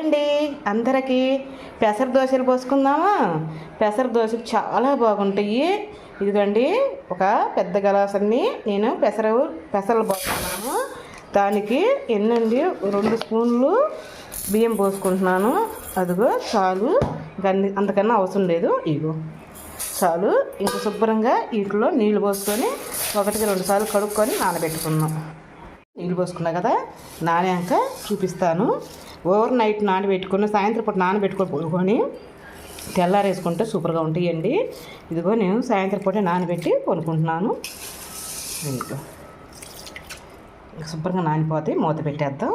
అండి అందరికీ పెసర దోశలు పోసుకుందామా. పెసర దోశలు చాలా బాగుంటాయి. ఇదిగోండి ఒక పెద్ద గలాసన్ని నేను పెసరలు పోసుకున్నాను. దానికి ఎన్నండి 2 స్పూన్లు బియ్యం పోసుకుంటున్నాను. అదిగో చాలు, అంతకన్నా అవసరం లేదు. ఇగో చాలు. ఇంకా శుభ్రంగా వీటిలో నీళ్ళు పోసుకొని 1-2 సార్లు కడుక్కొని నానబెట్టుకున్నాం. నీళ్ళు పోసుకున్నా కదా, నానాక చూపిస్తాను. ఓవర్ నైట్ నానబెట్టుకుని సాయంత్రం పూట నానబెట్టుకొని తెల్లారేసుకుంటే సూపర్గా ఉంటాయండి. ఇదిగో నేను సాయంత్రం పూట నానబెట్టి కొనుక్కుంటున్నాను. ఇంకా శుభ్రంగా నానిపోతే మూత పెట్టేద్దాం.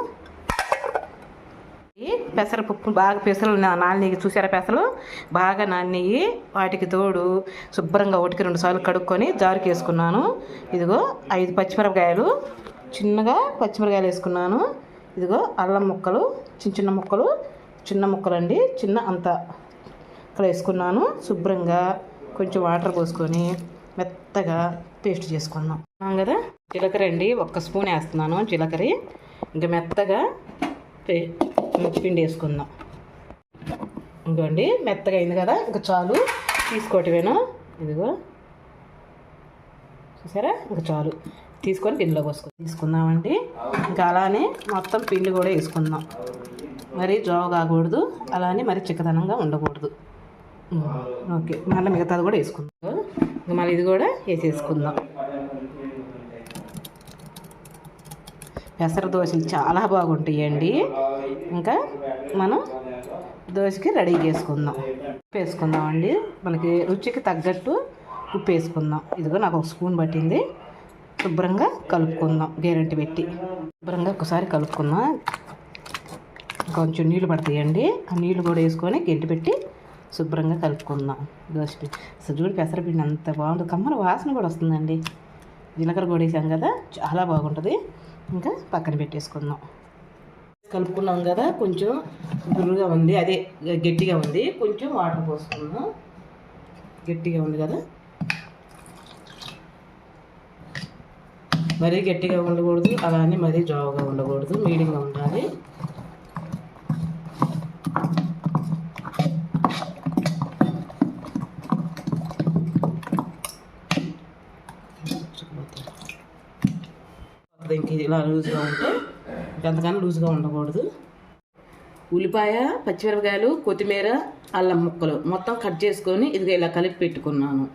పెసరపప్పు బాగా పెసలు నానినవి చూసారా, పెసలు బాగా నానినవి. వాటికి తోడు శుభ్రంగా 1-2 సార్లు కడుక్కొని జారుకి వేసుకున్నాను. ఇదిగో 5 పచ్చిమిరపకాయలు, చిన్నగా పచ్చిమిరపకాయలు వేసుకున్నాను. ఇదిగో అల్లం ముక్కలు, చిన్న ముక్కలు అండి, చిన్న అంత ఇక్కడ వేసుకున్నాను. శుభ్రంగా కొంచెం వాటర్ పోసుకొని మెత్తగా పేస్ట్ చేసుకున్నాం కదా. జీలకర్ర అండి 1 స్పూన్ వేస్తున్నాను జీలకర్ర. ఇంకా మెత్తగా పిండి వేసుకుందాం. ఇంకోండి మెత్తగా అయింది కదా, ఇంకా చాలు తీసుకోవటమేను. ఇదిగో చూసారా, ఇంకా చాలు తీసుకొని గిన్నెలో తీసుకుందామండి. ఇంకా అలానే మొత్తం పిండి కూడా వేసుకుందాం. మరి జావ కాకూడదు, అలానే మరి చిక్కదనంగా ఉండకూడదు. ఓకే, మళ్ళీ మిగతాది కూడా వేసుకుందాం. ఇంకా మళ్ళీ ఇది కూడా వేసేసుకుందాం. పెసర దోశలు చాలా బాగుంటాయండి. ఇంకా మనం దోశకి రెడీ చేసుకుందాం. ఉప్పు వేసుకుందామండి, మనకి రుచికి తగ్గట్టు ఉప్పు వేసుకుందాం. ఇదిగో నాకు 1 స్పూన్ పట్టింది. శుభ్రంగా కలుపుకుందాం, గేరెంటి పెట్టి శుభ్రంగా ఒకసారి కలుపుకుందాం. కొంచెం నీళ్ళు పడతాయండి, ఆ నీళ్ళు కూడా వేసుకొని గెంటి పెట్టి శుభ్రంగా కలుపుకుందాం. దోశ పిండి అసలు చూడు, పెసరపిండి అంత బాగుంటుంది. కమ్మల వాసన కూడా వస్తుందండి. జీలకర్ర కూడా వేసాం కదా, చాలా బాగుంటుంది. ఇంకా పక్కన పెట్టేసుకుందాం. కలుపుకున్నాం కదా, కొంచెం గుర్రుగా ఉంది, అదే గట్టిగా ఉంది. కొంచెం వాటర్ పోసుకుందాం. గట్టిగా ఉంది కదా, మరీ గట్టిగా ఉండకూడదు, అలానే మరీ జావుగా ఉండకూడదు, మీడియంగా ఉండాలి. ఇంక ఇలా లూజ్గా ఉంటే, అంతకన్నా లూజ్గా ఉండకూడదు. ఉల్లిపాయ, పచ్చిమిరపకాయలు, కొత్తిమీర, అల్లం ముక్కలు మొత్తం కట్ చేసుకొని ఇదిగా ఇలా కలిపి పెట్టుకున్నాను.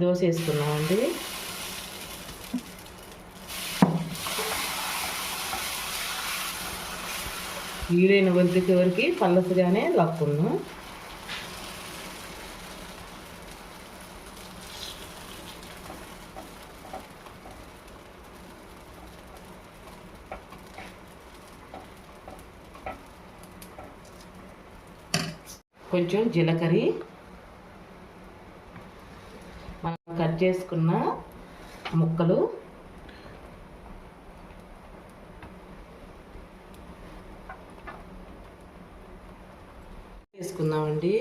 దోశ వేసుకున్నామండి. వీలైన వరకు పల్లసగానే లాక్కున్నాం. కొంచెం జీలకర్ర, మనం కట్ చేసుకున్న ముక్కలు వేసుకుందామండి.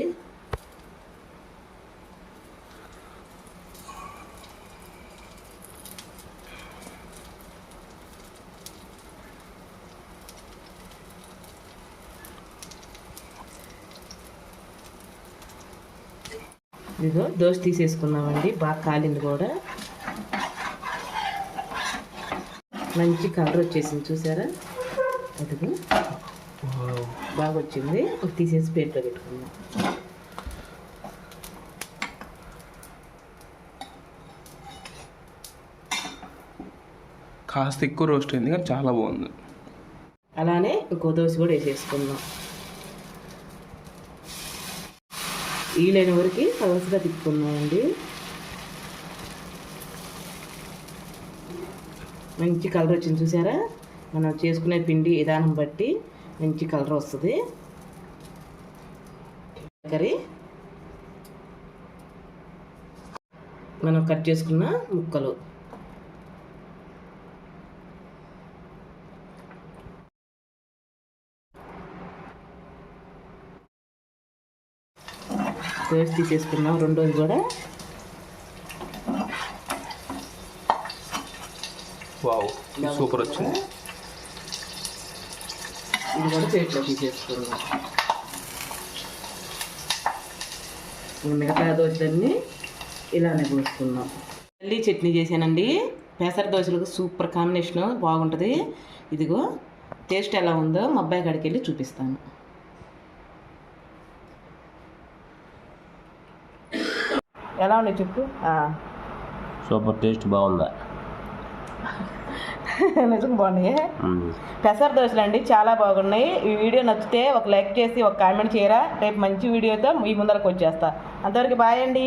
ఇదిగో దోశ తీసేసుకున్నామండి, బాగా కాలింది కూడా. మంచి కలర్ వచ్చేసింది చూసారా, అదిగో బాగా వచ్చింది. తీసేసి ప్లేట్లో పెట్టుకుందాం. కాస్త ఎక్కువ రోస్ట్ అయింది కానీ చాలా బాగుంది. అలానే ఇంకో దోశ కూడా వేసేసుకుందాం. వీలైన వరకు పలసగా తిప్పుకున్నామండి. మంచి కలర్ వచ్చింది చూసారా. మనం చేసుకునే పిండి విధానం బట్టి మంచి కలర్ వస్తుంది. కర్రీ మనం కట్ చేసుకున్న ముక్కలు దోశ తీసేసుకున్నాం. రెండోది కూడా వావ్, సూపర్ వచ్చింది. ఇది కూడా ప్లేట్లో తీసేసుకుందాం. మిగతా దోశలన్నీ ఇలానే పోసుకుందాం. పల్లీ చట్నీ చేశానండి. పెసర దోశలకు సూపర్ కాంబినేషను, బాగుంటుంది. ఇదిగో టేస్ట్ ఎలా ఉందో మా అబ్బాయి కాడికి వెళ్ళి చూపిస్తాను. ఎలా ఉన్నాయి చెప్పు. సూపర్ టేస్ట్ బాగుందా? నిజంగా బాగున్నాయి. పెసర దోశలు అండి చాలా బాగున్నాయి. ఈ వీడియో నచ్చితే ఒక లైక్ చేసి ఒక కామెంట్ చేయరా. రేపు మంచి వీడియోతో మీ ముందరకు వచ్చేస్తా. అంతవరకు బాయ్ అండి.